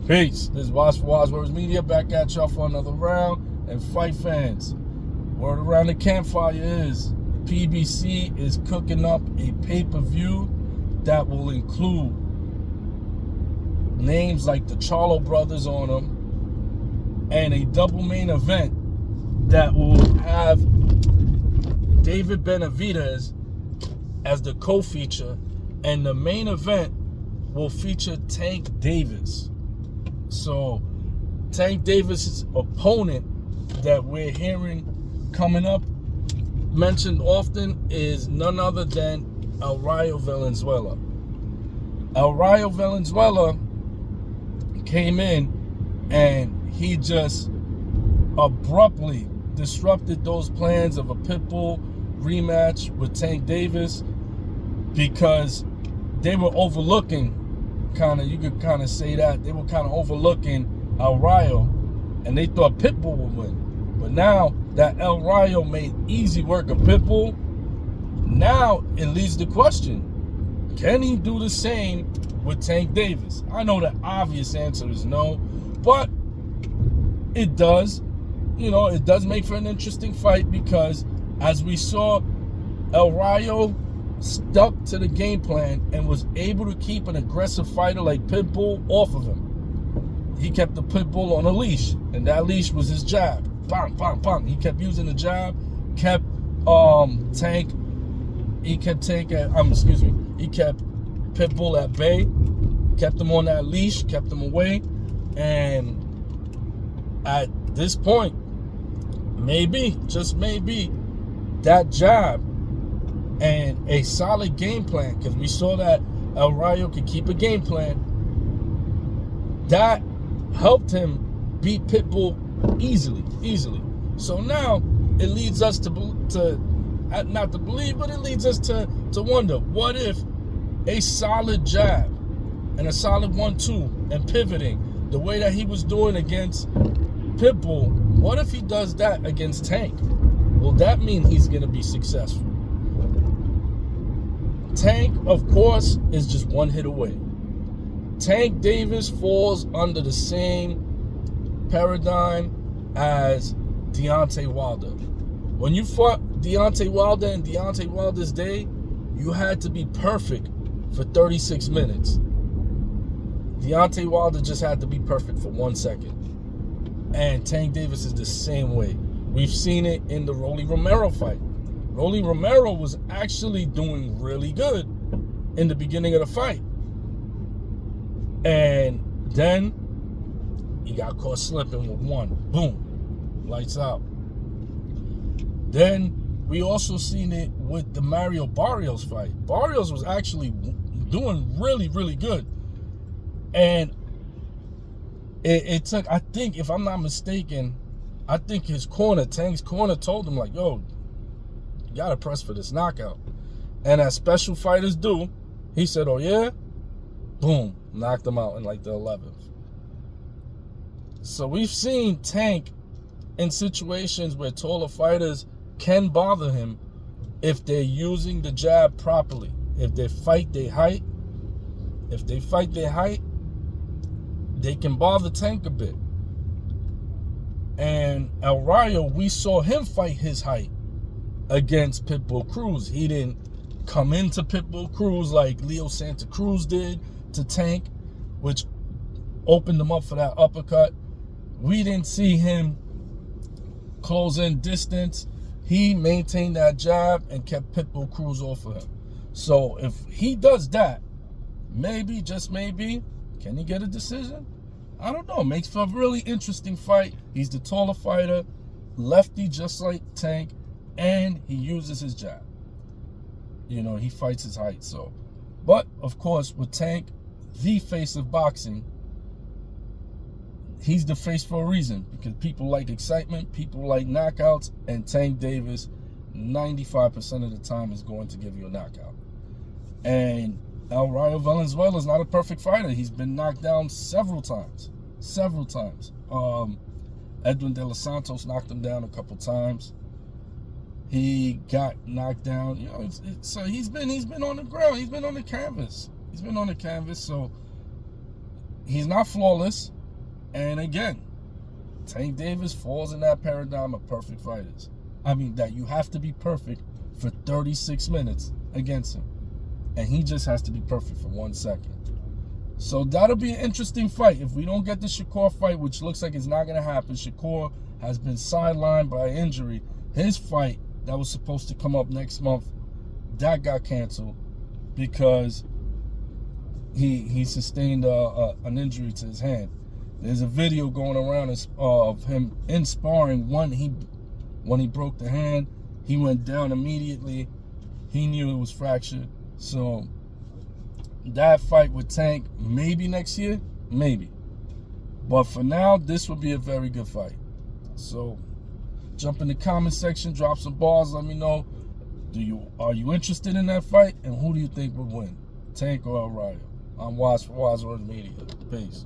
Peace. This is Watch for Wise Words Media back at y'all for another round. And fight fans, word around the campfire is PBC is cooking up a pay-per-view that will include names like the Charlo brothers on them and a double main event that will have David Benavidez as the co-feature, and the main event will feature Tank Davis. So Tank Davis' opponent that we're hearing coming up mentioned often is none other than El Rayo Valenzuela. El Rayo Valenzuela came in and he just abruptly disrupted those plans of a Pitbull rematch with Tank Davis because they were overlooking, you could kind of say that they were kind of overlooking El Rayo, and they thought Pitbull would win. But now that El Rayo made easy work of Pitbull, now it leads the question: can he do the same with Tank Davis? I know the obvious answer is no, but it does. It does make for an interesting fight because, as we saw, El Rayo stuck to the game plan and was able to keep an aggressive fighter like Pitbull off of him. He kept the Pitbull on a leash, and that leash was his jab. Bang, bang, bang. He kept using the jab, kept Tank. He kept he kept Pitbull at bay, kept him on that leash, kept him away, and at this point, maybe, just maybe, that jab and a solid game plan, because we saw that El Rayo could keep a game plan, that helped him beat Pitbull easily. So now it leads us to not to believe, but it leads us to wonder, what if a solid jab and a solid 1-2 and pivoting the way that he was doing against Pitbull, what if he does that against Tank? Will that mean he's going to be successful? Tank, of course, is just one hit away. Tank Davis falls under the same paradigm as Deontay Wilder. When you fought Deontay Wilder in Deontay Wilder's day, you had to be perfect for 36 minutes. Deontay Wilder just had to be perfect for 1 second. And Tank Davis is the same way. We've seen it in the Rolly Romero fight. Rolly Romero was actually doing really good in the beginning of the fight. And then he got caught slipping with one. Boom. Lights out. Then we also seen it with the Mario Barrios fight. Barrios was actually doing really, really good. And it took, I think, if I'm not mistaken, I think his corner, Tank's corner, told him, like, yo, you gotta press for this knockout. And as special fighters do, he said, oh yeah? Boom. Knocked him out in like the 11th. So we've seen Tank in situations where taller fighters can bother him if they're using the jab properly. If they fight their height, they can bother Tank a bit. And El Rayo, we saw him fight his height against Pitbull Cruz. He didn't come into Pitbull Cruz like Leo Santa Cruz did to Tank, which opened him up for that uppercut. We didn't see him close in distance. He maintained that jab and kept Pitbull Cruz off of him. So if he does that, maybe, just maybe, can he get a decision? I don't know. Makes for a really interesting fight. He's the taller fighter, lefty just like Tank, and he uses his jab. He fights his height. So, but of course, with Tank, the face of boxing, he's the face for a reason, because people like excitement, people like knockouts, and Tank Davis 95% of the time is going to give you a knockout. And El Rayo Valenzuela is not a perfect fighter. He's been knocked down several times. Edwin De Los Santos knocked him down a couple times. He got knocked down. So he's been on the ground. He's been on the canvas. So he's not flawless. And again, Tank Davis falls in that paradigm of perfect fighters. I mean, that you have to be perfect for 36 minutes against him. And he just has to be perfect for 1 second. So that'll be an interesting fight. If we don't get the Shakur fight, which looks like it's not going to happen, Shakur has been sidelined by injury. His fight that was supposed to come up next month, that got canceled because he sustained an injury to his hand. There's a video going around of him in sparring. When he broke the hand, he went down immediately. He knew it was fractured. So that fight with Tank, maybe next year, maybe. But for now, this would be a very good fight. So jump in the comment section, drop some bars, let me know. Are you interested in that fight? And who do you think would win? Tank or Rayo? I'm Waz for Waz World Media. Peace.